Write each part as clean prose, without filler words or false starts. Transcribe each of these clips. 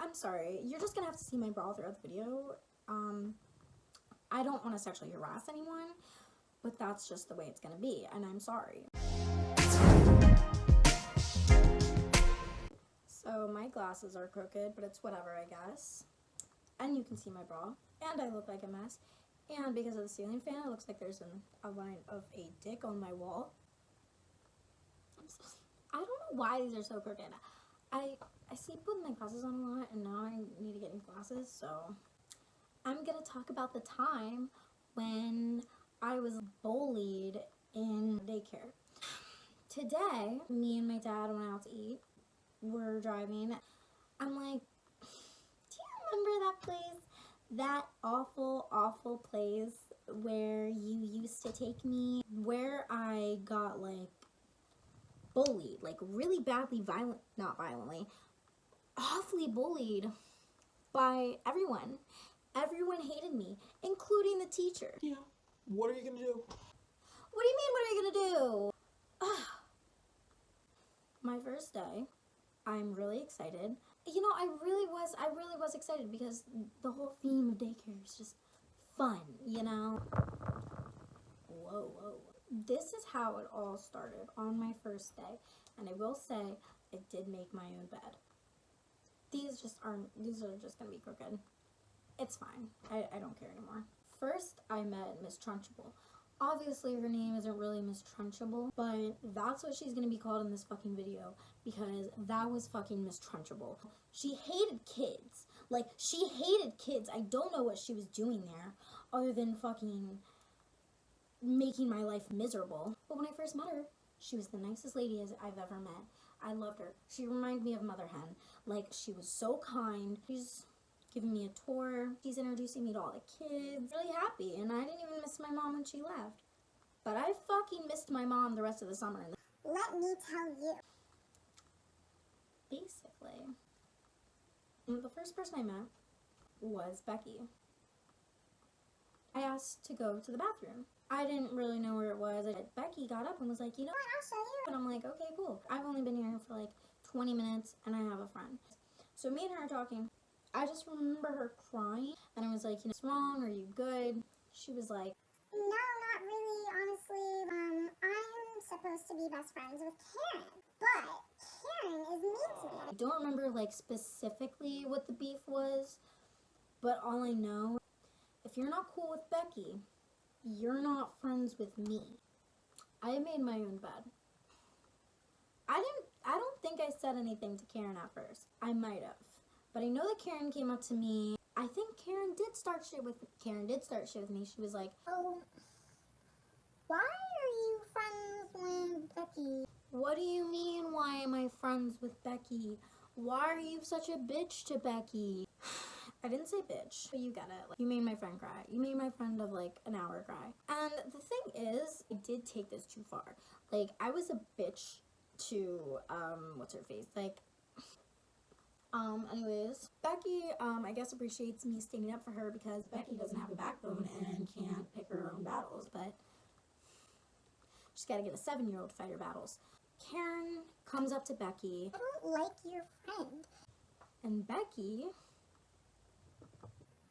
I'm sorry. You're just gonna have to see my bra throughout the video. I don't want to sexually harass anyone, but that's just the way it's gonna be, and I'm sorry. So my glasses are crooked, but it's whatever, I guess. And you can see my bra, and I look like a mess. And because of the ceiling fan, it looks like there's a line of a dick on my wall. I don't know why these are so crooked. I sleep with my glasses on a lot, and now I need to get new glasses, so I'm gonna talk about the time when I was bullied in daycare. Today, me and my dad went out to eat. We're driving. I'm like, do you remember that place? That awful, awful place where you used to take me? Where I got, like, bullied. Like, really badly not violently. Awfully bullied by everyone. Everyone hated me, including the teacher. Yeah. What are you gonna do? What do you mean, what are you gonna do? My first day, I'm really excited. You know, I really was excited because the whole theme of daycare is just fun, you know? Whoa. This is how it all started on my first day. And I will say, I did make my own bed. These are just gonna be crooked. It's fine. I don't care anymore. First, I met Miss Trunchbull. Obviously, her name isn't really Miss Trunchbull, but that's what she's gonna be called in this fucking video because that was fucking Miss Trunchbull. She hated kids. Like, she hated kids. I don't know what she was doing there other than fucking making my life miserable. But when I first met her, she was the nicest lady I've ever met. I loved her. She reminded me of Mother Hen. Like, she was so kind. She's giving me a tour. She's introducing me to all the kids. Really happy, and I didn't even miss my mom when she left. But I fucking missed my mom the rest of the summer. Let me tell you. Basically, the first person I met was Becky. I asked to go to the bathroom. I didn't really know where it was. Becky got up and was like, you know what, I'll show you. and I'm like, okay, cool. I've only been here for like 20 minutes, and I have a friend. So me and her are talking. I just remember her crying, and I was like, you know, what's wrong? Are you good? She was like, no, not really, honestly. I'm supposed to be best friends with Karen, but Karen is mean to me. I don't remember like specifically what the beef was, but all I know, if you're not cool with Becky, you're not friends with me. I made my own bed. I don't think I said anything to Karen at first. I might have. But I know that Karen came up to me. I think Karen did start shit with me. She was like, oh, why are you friends with Becky? what do you mean, why am I friends with Becky? Why are you such a bitch to Becky? I didn't say bitch, but you get it. Like, you made my friend cry. You made my friend of like an hour cry. And the thing is, I did take this too far. Like, I was a bitch to, what's her face? Like, anyways, Becky, I guess appreciates me standing up for her because Becky doesn't have a backbone and can't pick her own battles, but she's gotta get a 7-year-old fight her battles. Karen comes up to Becky. I don't like your friend. And Becky,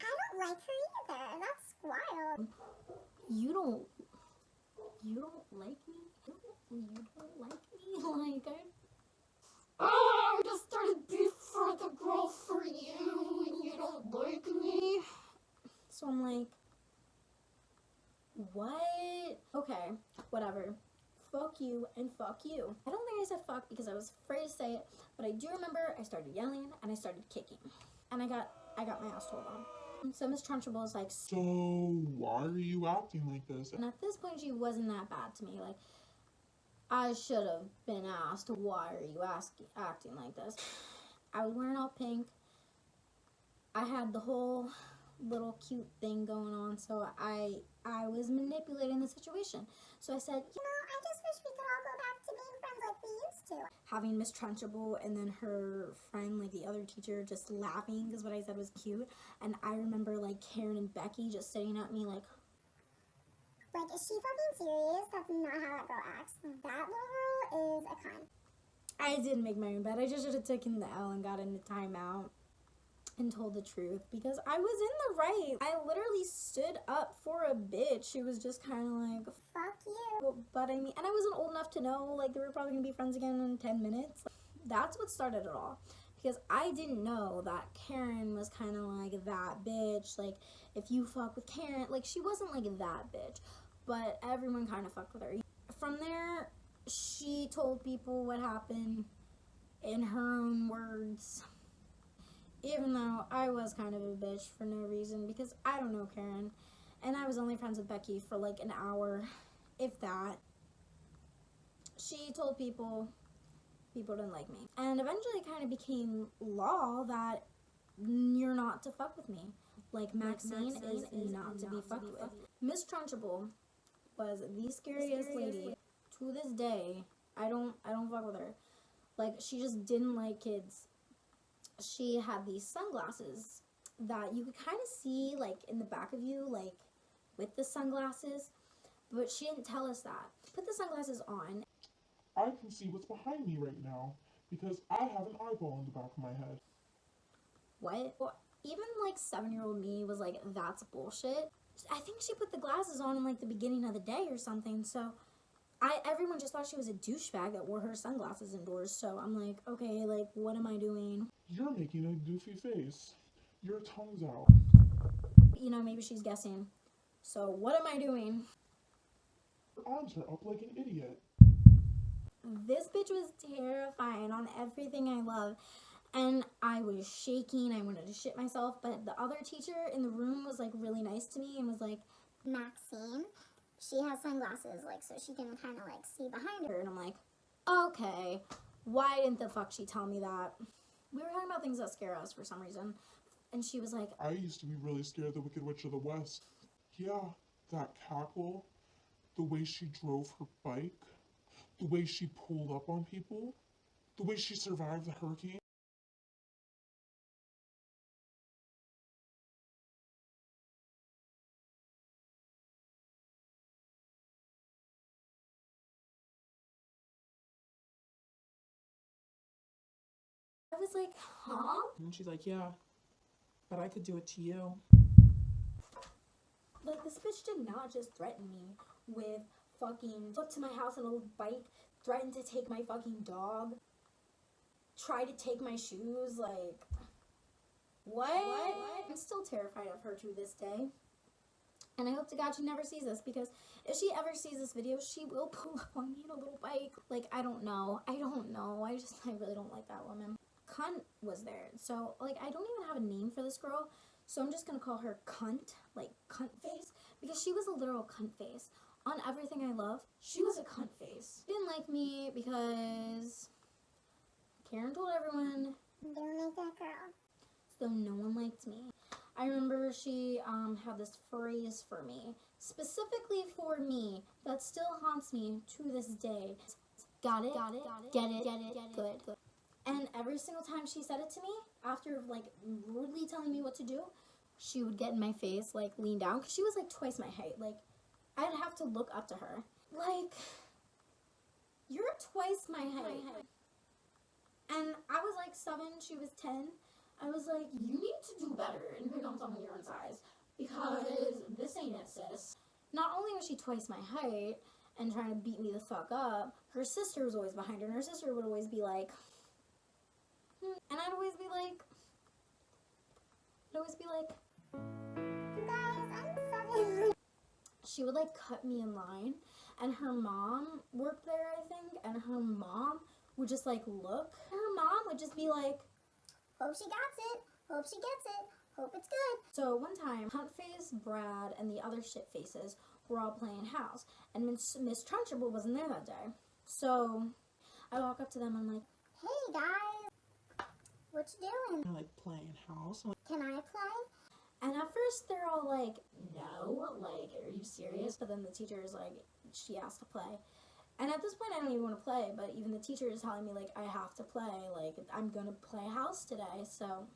I don't like her either. That's wild. you don't like me? You don't like me? Like, I just started beef for the girl for you, and you don't like me. So I'm like, what? Okay, whatever. Fuck you and fuck you. I don't think I said fuck because I was afraid to say it, but I do remember I started yelling and I started kicking. And I got my ass told on. So Miss Trunchbull was like, So, why are you acting like this? and at this point she wasn't that bad to me. Like, I should have been asked, why are you acting like this? I was wearing all pink. I had the whole little cute thing going on, so I was manipulating the situation. So I said, You know, I just wish we could all go back to being friends like we used to. having Miss Trunchbull and then her friend, like the other teacher, just laughing because what I said was cute. And I remember like Karen and Becky just sitting at me like, is she fucking serious? That's not how that girl acts. That little girl is a con. I didn't make my own bed. I just should have taken the L and got into timeout. and told the truth because I was in the right. I literally stood up for a bitch who was just kind of like, fuck you. but I mean, and I wasn't old enough to know, like, they were probably gonna be friends again in 10 minutes. That's what started it all. Because I didn't know that Karen was kind of like that bitch. Like, if you fuck with Karen, like, she wasn't like that bitch. But everyone kind of fucked with her. From there, she told people what happened in her own words. Even though I was kind of a bitch for no reason. Because I don't know Karen. And I was only friends with Becky for like an hour, if that. She told people didn't like me. And eventually it kind of became law that you're not to fuck with me. Like, Maxine is not to be fucked with. Miss Trunchbull was the scariest lady. To this day, I don't fuck with her. Like, she just didn't like kids. She had these sunglasses that you could kind of see, like, in the back of you, like, with the sunglasses. But she didn't tell us that. Put the sunglasses on. I can see what's behind me right now because I have an eyeball in the back of my head. What? Well, even like 7-year-old me was like, that's bullshit. I think she put the glasses on in like the beginning of the day or something. So everyone just thought she was a douchebag that wore her sunglasses indoors. So I'm like, okay, like, what am I doing? You're making a goofy face. Your tongue's out. You know, maybe she's guessing. So what am I doing? Your arms are up like an idiot. This bitch was terrifying on everything I love. And I was shaking. I wanted to shit myself. But the other teacher in the room was like really nice to me and was like, Maxine, she has sunglasses, like, so she can kind of like see behind her. and I'm like, okay, why didn't the fuck she tell me that? We were talking about things that scare us for some reason. And she was like, I used to be really scared of the Wicked Witch of the West. Yeah, that cackle, the way she drove her bike, the way she pulled up on people, the way she survived the hurricane. I was like, huh? And she's like, yeah, but I could do it to you. Like, this bitch did not just threaten me with fucking up to my house on a little bike, threatened to take my fucking dog, try to take my shoes, like, what? I'm still terrified of her to this day. And I hope to God she never sees this, because if she ever sees this video, she will pull up on me on a little bike. Like, I don't know. I really don't like that woman. Cunt was there. So, like, I don't even have a name for this girl. So I'm just gonna call her Cunt, like cunt face, because she was a literal cunt face. On everything I love, she was a cunt face. She didn't like me because Karen told everyone, Don't like that girl. so no one liked me. I remember she had this phrase for me, specifically for me, that still haunts me to this day. Got it, get it, good. And every single time she said it to me, after like rudely telling me what to do, she would get in my face, like lean down, because she was like twice my height. Like, I'd have to look up to her. Like, you're twice my height. And I was like 7, she was 10. I was like, you need to do better and become someone your own size, because this ain't it, sis. Not only was she twice my height and trying to beat me the fuck up, her sister was always behind her, and her sister would always be like, and I'd always be like, Guys, I'm 7. she would like cut me in line, and her mom worked there, I think, and her mom would just like look. Her mom would just be like, Hope she gets it. Hope she gets it. Hope it's good. so one time, Huntface, Brad, and the other shit faces were all playing house, and Miss Trunchbull wasn't there that day. So I walk up to them, and I'm like, Hey guys, what you doing? I like playing house. Can I play? and at first they're all like, no, like, are you serious? But then the teacher is like, she asked to play. And at this point, I don't even want to play, but even the teacher is telling me, like, I have to play. Like, I'm going to play house today, so.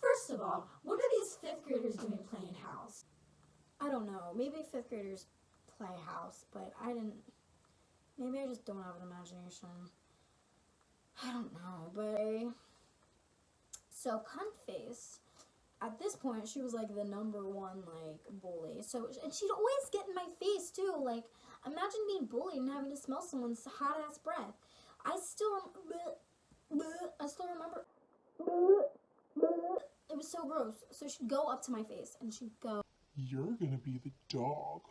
First of all, what are these 5th graders doing playing house? I don't know. Maybe 5th graders play house, but maybe I just don't have an imagination. I don't know, but. So, Cuntface at this point, she was like the number one like bully. So, and she'd always get in my face too. Like, imagine being bullied and having to smell someone's hot ass breath. I still remember. It was so gross. So she'd go up to my face and she'd go, "You're gonna be the dog."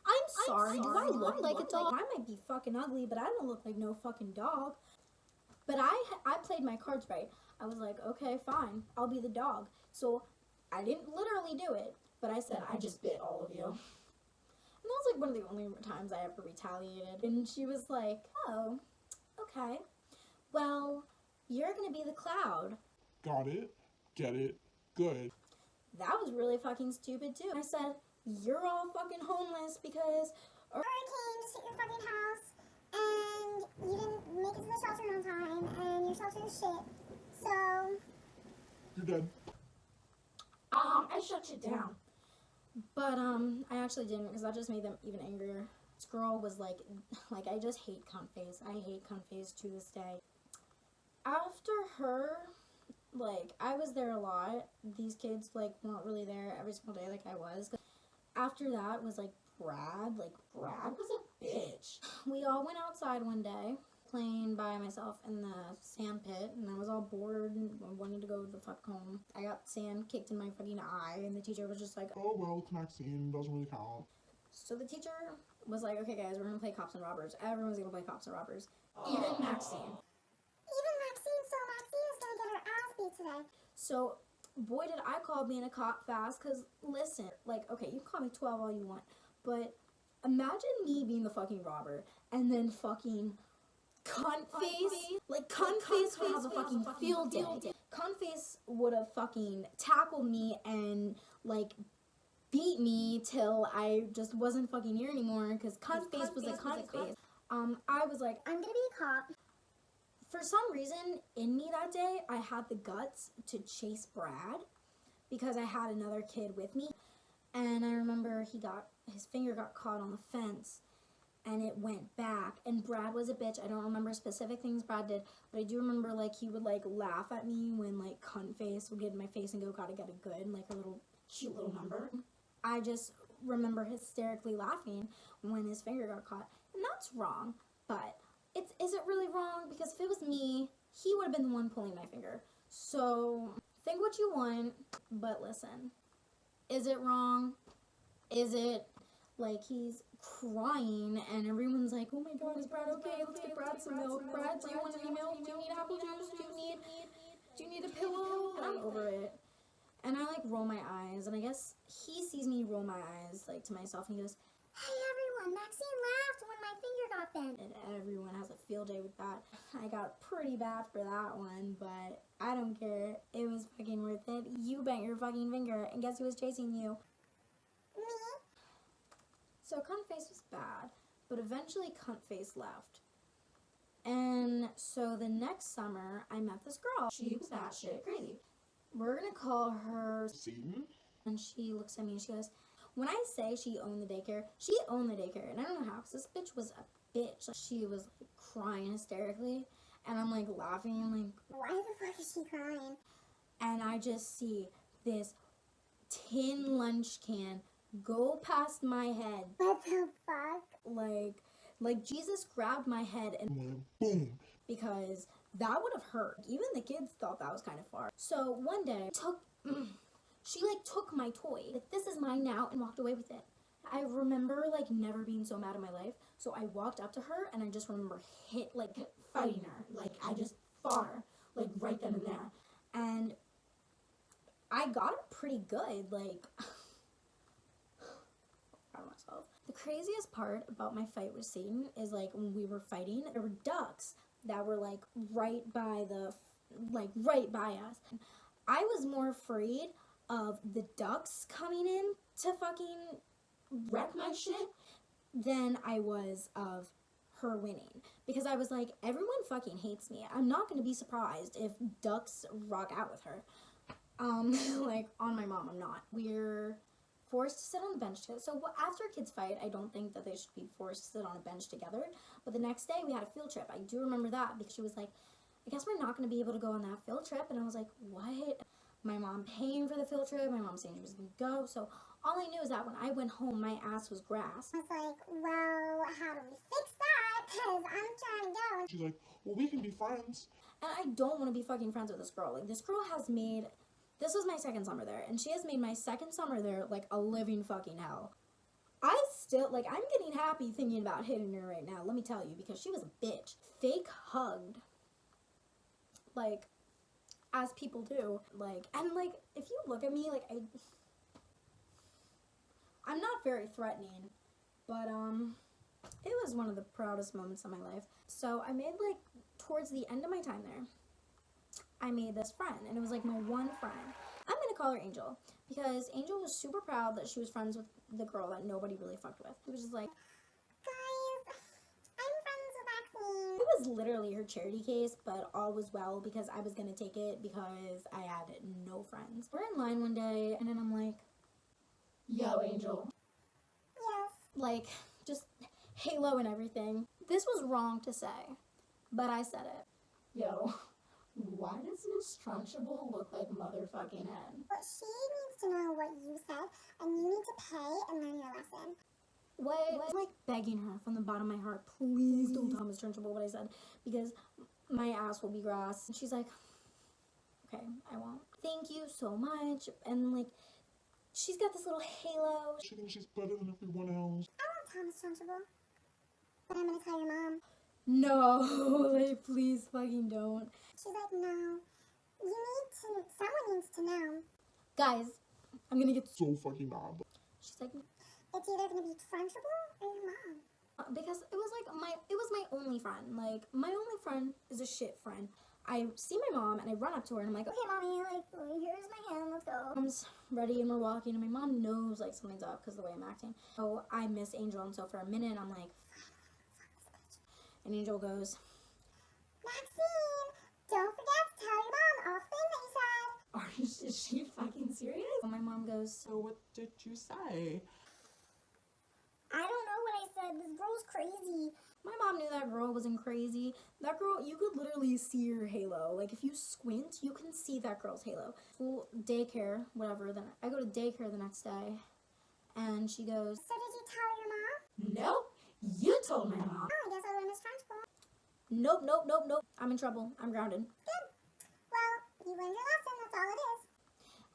I'm sorry, do I look like a dog? I might be fucking ugly, but I don't look like no fucking dog. But I played my cards right. I was like, okay, fine, I'll be the dog. So I didn't literally do it, but I said, I just bit all of you. And that was like one of the only times I ever retaliated. And she was like, oh, okay. Well, you're gonna be the cloud. Got it? Get it? Good. That was really fucking stupid too. I said, you're all fucking homeless because hurricane just hit your fucking house, and you didn't make it to the shelter on time, and your shelter is shit. So You're dead. I shut you down. But I actually didn't, because that just made them even angrier. This girl was like I just hate cunt face. I hate cunt face to this day. After her, like, I was there a lot. These kids like weren't really there every single day like I was. After that was like Brad. Like, Brad was a bitch. We all went outside one day playing by myself in the sand pit, and I was all bored and wanted to go the fuck home. I got sand kicked in my fucking eye, and the teacher was just like, Oh well, it's Maxine. Doesn't really count. so the teacher was like, okay guys, we're gonna play cops and robbers. Everyone's gonna play cops and robbers. Even Maxine. even Maxine, so Maxine is gonna get her ass beat today. So, boy, did I call being a cop fast, because, listen, like, okay, you can call me 12 all you want, but imagine me being the fucking robber, and then fucking cunt face, like, cunt face would have a fucking field day. Cunt face would have fucking tackled me and, like, beat me till I just wasn't fucking here anymore, because cunt face was a cunt face. I was like, I'm gonna be a cop. for some reason, in me that day, I had the guts to chase Brad because I had another kid with me. And I remember his finger got caught on the fence and it went back. And Brad was a bitch. I don't remember specific things Brad did, but I do remember, like, he would, like, laugh at me when, like, cunt face would get in my face and go, gotta get it good, like a little cute little number. I just remember hysterically laughing when his finger got caught. And that's wrong, but is it really wrong? Because if it was me, he would have been the one pulling my finger. So, think what you want, but listen. Is it wrong? Is it like he's crying and everyone's like, oh my god, is Brad okay? Let's get Brad some milk. Brad, do you want any milk? Do you need apple juice? Do you need a pillow? And I'm over it. And I, like, roll my eyes, and I guess he sees me roll my eyes, like, to myself, and he goes, Hey everyone, Maxine laughed when my finger got bent. and everyone has a field day with that. I got pretty bad for that one, but I don't care. It was fucking worth it. You bent your fucking finger, and guess who was chasing you? Me? So Cuntface was bad, but eventually Cuntface left. And so the next summer, I met this girl. She was batshit crazy. We're gonna call her Satan? and she looks at me and she goes, when I say she owned the daycare, she owned the daycare. And I don't know how, because this bitch was a bitch. She was, like, crying hysterically. And I'm, like, laughing and, like, Why the fuck is she crying? and I just see this tin lunch can go past my head. What the fuck? Like Jesus grabbed my head, and And boom. because that would have hurt. Even the kids thought that was kind of far. So one day, she, like, took my toy. Like, this is mine now, and walked away with it. I remember, like, never being so mad in my life. So I walked up to her, and I just remember fighting her. Like, I just fought her, like, right then and there. And I got her pretty good, like, proud of myself. The craziest part about my fight with Satan is, like, when we were fighting, there were ducks that were, like, right by us. I was more afraid of the ducks coming in to fucking wreck my shit than I was of her winning. Because I was like, everyone fucking hates me. I'm not going to be surprised if ducks rock out with her. Like, on my mom, I'm not. We're forced to sit on the bench together. So after kids fight, I don't think that they should be forced to sit on a bench together. But the next day we had a field trip. I do remember that because she was like, I guess we're not going to be able to go on that field trip. And I was like, what? My mom paying for the field trip. My mom saying she was going to go. So all I knew is that when I went home, my ass was grass. I was like, well, how do we fix that? Because I'm trying to go. She's like, well, we can be friends. And I don't want to be fucking friends with this girl. Like, this girl has made... This was my second summer there. And she has made my second summer there, like, a living fucking hell. I still... Like, I'm getting happy thinking about hitting her right now. Let me tell you. Because she was a bitch. Fake hugged. Like, as people do. Like, and, like, if you look at me, like, I'm not very threatening. But, it was one of the proudest moments of my life. So, I made, like, towards the end of my time there, I made this friend, and it was like my one friend. I'm gonna call her Angel, because Angel was super proud that she was friends with the girl that nobody really fucked with. It was just like, Guys, I'm friends with Maxine. it was literally her charity case, but all was well because I was gonna take it because I had no friends. We're in line one day, and then I'm like, yo, Angel. Yes. Like, just halo and everything. This was wrong to say, but I said it. Yo, why does Miss Trunchable look like motherfucking N? But she needs to know what you said, and you need to pay and learn your lesson. What? Like begging her from the bottom of my heart, please don't tell Miss Trunchable what I said, because my ass will be grass. And she's like, okay, I won't. Thank you so much. And like, she's got this little halo. She thinks she's better than everyone else. I won't tell Miss Trunchable, but I'm gonna tell your mom. No, like, please fucking don't. She's like, no. Someone needs to know. Guys, I'm gonna get So fucking mad. She's like, It's either gonna be Trunchable or your mom. because it was like it was my only friend. Like, my only friend is a shit friend. I see my mom and I run up to her and I'm like, Okay, mommy, like, here's my hand, let's go. mom's ready and we're walking and my mom knows like something's up because of the way I'm acting. So I miss Angel, and so for a minute I'm like, and Angel goes, Maxine, don't forget to tell your mom all the thing that you said. is she fucking serious? And my mom goes, So what did you say? I don't know what I said. This girl's crazy. my mom knew that girl wasn't crazy. That girl, you could literally see her halo. Like, if you squint, you can see that girl's halo. School, daycare, whatever. Then I go to daycare the next day, and she goes, So did you tell your mom? nope, you told my mom. Oh, I guess I'll go to Miss Trunchable. Nope. I'm in trouble. I'm grounded. Good. Well, you learned your lesson. That's all it is.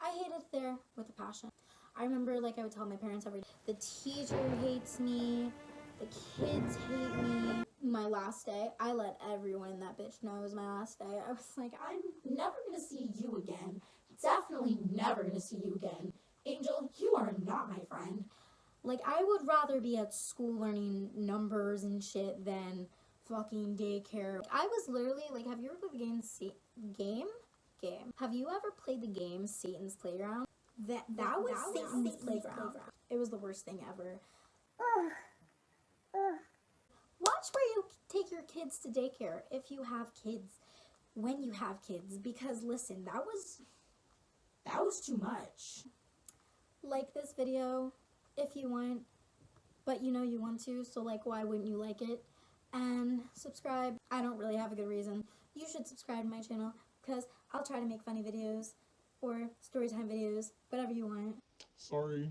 I hated it there with a passion. I remember, like, I would tell my parents every day, the teacher hates me, the kids hate me. My last day, I let everyone in that bitch know it was my last day. I was like, I'm never gonna see you again. Definitely never gonna see you again. Angel, you are not my friend. Like, I would rather be at school learning numbers and shit than fucking daycare. I was literally, like, have you ever played the game? Game. Have you ever played the game Satan's Playground? That was Satan's Playground. It was the worst thing ever. Ugh. Ugh. Watch where you take your kids to daycare if you have kids, when you have kids, because listen, that was too much. Like this video if you want, but you know you want to, so like, why wouldn't you like it? And subscribe. I don't really have a good reason. You should subscribe to my channel because I'll try to make funny videos or storytime videos, whatever you want. Sorry.